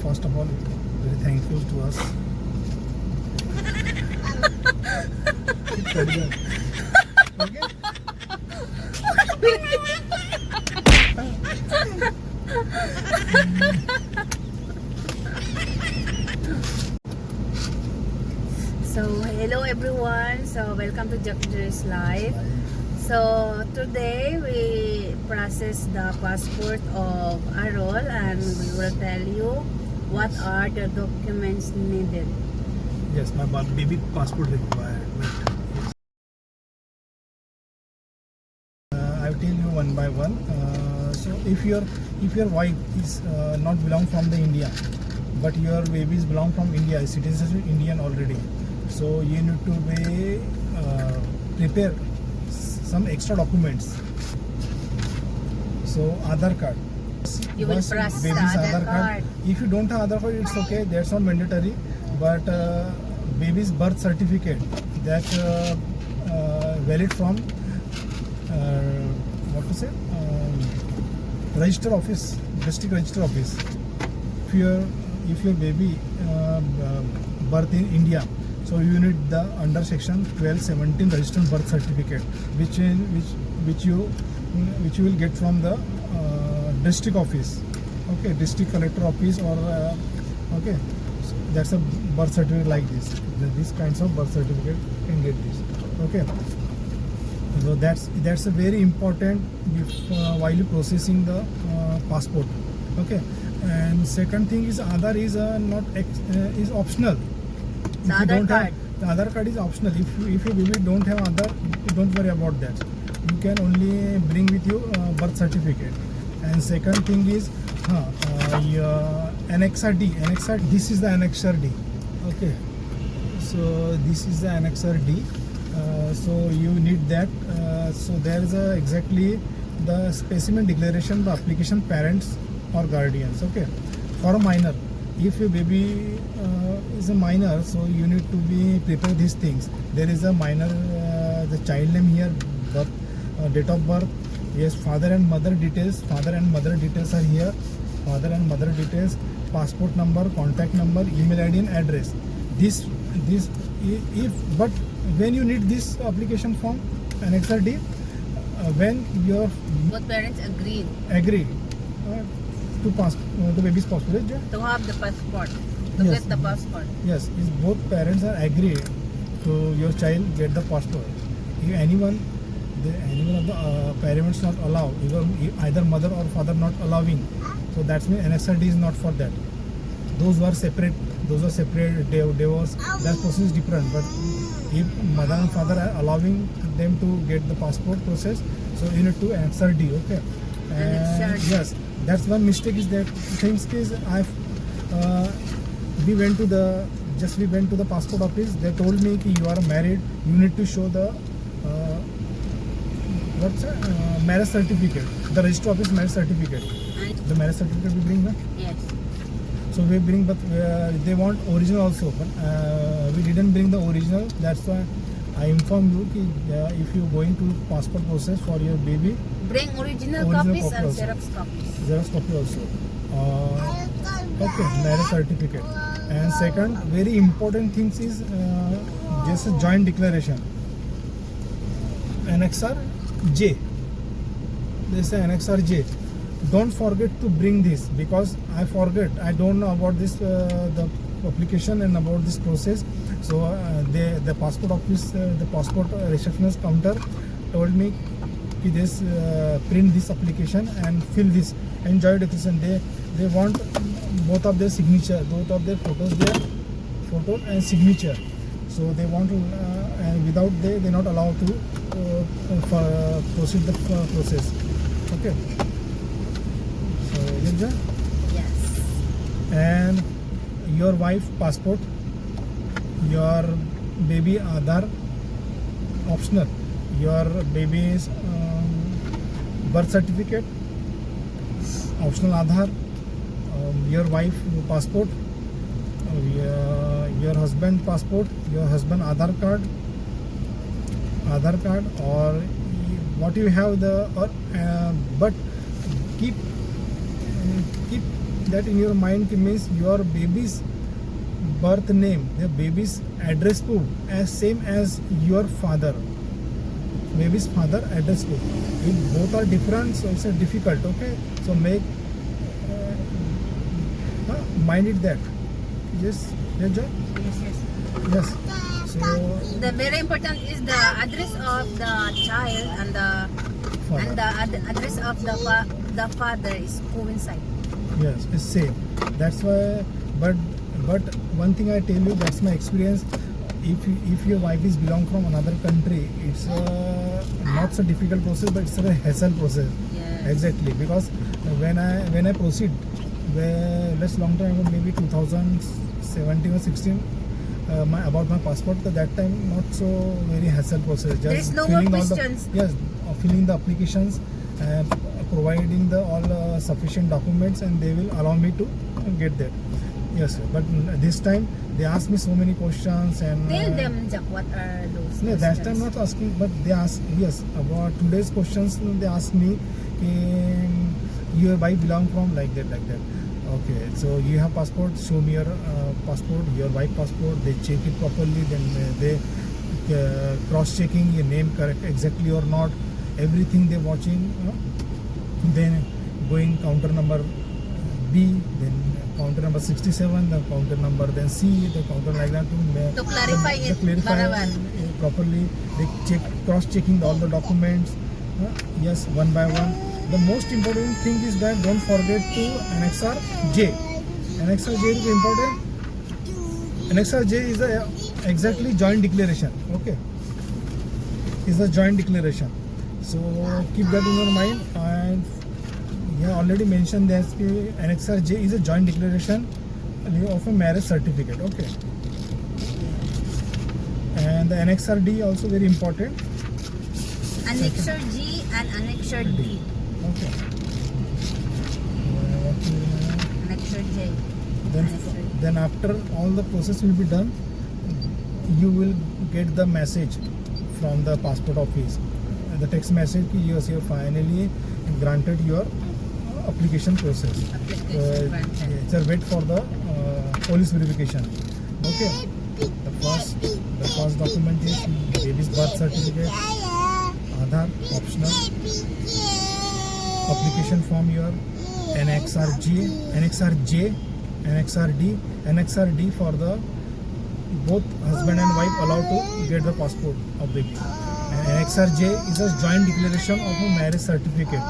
first of all, very thankful to us. Okay? So, hello everyone. So, welcome to Jack's Life. So, today we process the passport of Arol and we will tell you what are the documents needed. Yes, my baby passport required. Wait. Yes. I'll tell you one by one. So if your wife is not belong from the India, but your babies belong from India, citizenship Indian already. So you need to prepare some extra documents. So Aadhaar card. You will process the baby's Aadhaar card. If you don't have Aadhaar card, it's okay. That's not mandatory. But baby's birth certificate that's valid from register office, district register office. If your baby birth in India, so you need the under section 1217 registered birth certificate, which you will get from the district office, okay, district collector office or okay. So that's a birth certificate like this. These kinds of birth certificate can get this, okay. So that's a very important while you processing the passport, okay. And second thing is Aadhaar is is optional. The Aadhaar card. The Aadhaar card is optional. If your baby don't have Aadhaar, don't worry about that. You can only bring with you birth certificate. And second thing is your Annexer D. This is the Annexer D. Okay. So this is the Annexer D. So you need that. So there is exactly the specimen declaration by application parents or guardians. Okay. For a minor, if your baby is a minor, so you need to be prepare these things. There is a minor, the child name here, birth, date of birth. Yes, father and mother details. Father and mother details are here. Father and mother details, passport number, contact number, email ID and address. But when you need this application form, Annexer D, when your Both parents agreed agree to pass the baby's passport, to have the passport, to Yes. get the passport. yes, if both parents are agree to your child get the passport. If anyone of the parents not allow, either mother or father not allowing, so that's means Annexer D is not for that. Those who are separate divorce, that process is different. But if mother and father are allowing them to get the passport process, so you need to Annexer D, okay. Annexer D. Yes, that's one mistake is that things is we went to the passport office. They told me कि you are married, you need to show the marriage certificate, the register office marriage certificate. And The marriage certificate we bring, na? yes, So we bring, but they want original also. But we didn't bring the original. That's why I inform you कि if you going to passport process for your baby, bring original Original copies copy and also. Xerox copies. Xerox copy also. Okay, marriage certificate. And second, very important things is just a joint declaration. Annexer J. This is Annexer J. Don't forget to bring this because I forget. I don't know about this the application and about this process. So the passport office, the passport receptionist counter told me कि this print this application and fill this and joint declaration. They want both of their signature, both of their photos, their photo and signature. So they want to and without they're not allowed to proceed the process. Okay. So Yanja, Yes. and your wife passport, your baby Aadhaar optional, your baby's birth certificate optional Aadhaar, your wife passport, your husband passport, your husband Aadhaar card, or what you have the but keep that in your mind means your baby's birth name, the baby's address proof as same as your father, baby's father address proof. If both are different, so it's difficult. Okay, so make mind it that. Yes, yes, John? Yes. So The very important is the address of the child and the address of the father is coincide. yes, it's same. That's why. But one thing I tell you, that's my experience. If your wife is belong from another country, it's not so difficult process, but it's a hassle process. Yes. Exactly, because when I proceed, less long time ago, maybe 2017 or 16, about my passport, at that time not so very hassle process. Just There is no more filling all questions. filling the applications, providing the all sufficient documents, and they will allow me to get that. Yes, sir. But this time they asked me so many questions and. Tell them, Jack, what are those No, questions? that time not asking, but they asked, yes, about today's questions. They asked me, your wife belong from like that. Okay, so you have passport, show me your passport, your wife passport. They check it properly, then they cross-checking your name correct exactly or not. Everything they watching. Then going counter number B, then counter number 67, the counter number then C, the counter like that To clarify it, barabar. Properly. They check, cross-checking all the documents. Yes, one by one. The most important thing is that don't forget to Annexar J. Annexar J is important. Annexar J is exactly joint declaration. Okay, is a joint declaration. So keep that in your mind. And yeah, already mentioned that Annexar J is a joint declaration of a marriage certificate. Okay, and the Annexar D also very important. Annexure G and Annexure D. Okay. Annexure J. Then, Annexure D. then after all the process will be done, you will get the message from the passport office. The text message, yes, you finally granted your application process. Application granted. It's a wait for the police verification. Okay. The first document is baby's birth certificate, Aadhaar optional, application form your Annexar J, Annexar D. Annexar D for the both husband and wife allowed to get the passport of baby. And Annexar J is a joint declaration of a marriage certificate.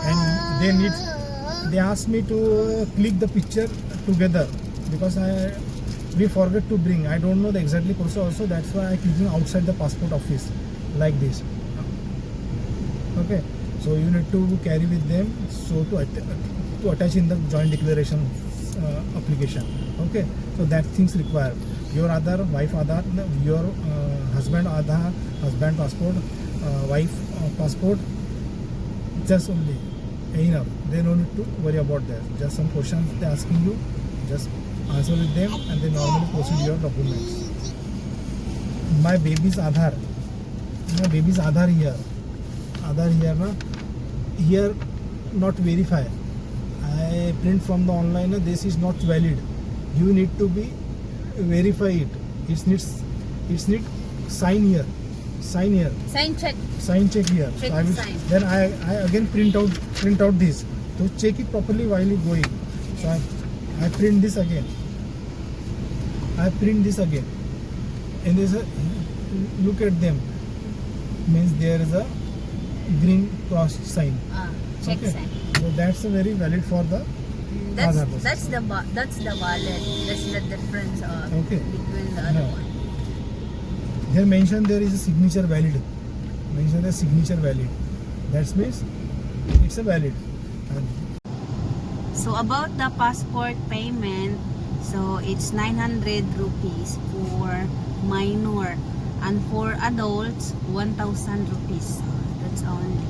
And they asked me to click the picture together because we forget to bring. I don't know the exactly process also. That's why I clicking outside the passport office like this. Okay, so you need to carry with them so to attach in the joint declaration application. Okay, so that things required your Aadhaar, wife Aadhaar, your husband Aadhaar, husband passport, wife passport. Just only enough. They don't need to worry about that. Just some questions they asking you, just answer with them, and they normally proceed your documents. My baby's Aadhaar here. Aadhaar here, na? Here not verify. I print from the online. This is not valid. You need to be verify it. It needs sign here. Sign check here. Check So sign. then I again print out this to check it properly while you going. So I print this again. And there's a look at them. Means there is a green cross sign. Check Okay. sign. So that's a very valid for the That's Aadhaar process. that's the wallet. That's the difference Okay. between the other No. one. Here mentioned there is a signature valid. Mentioned a signature valid. That means it's a valid. And So about the passport payment, so it's 900 rupees for minor, and for adults 1,000 rupees. That's only.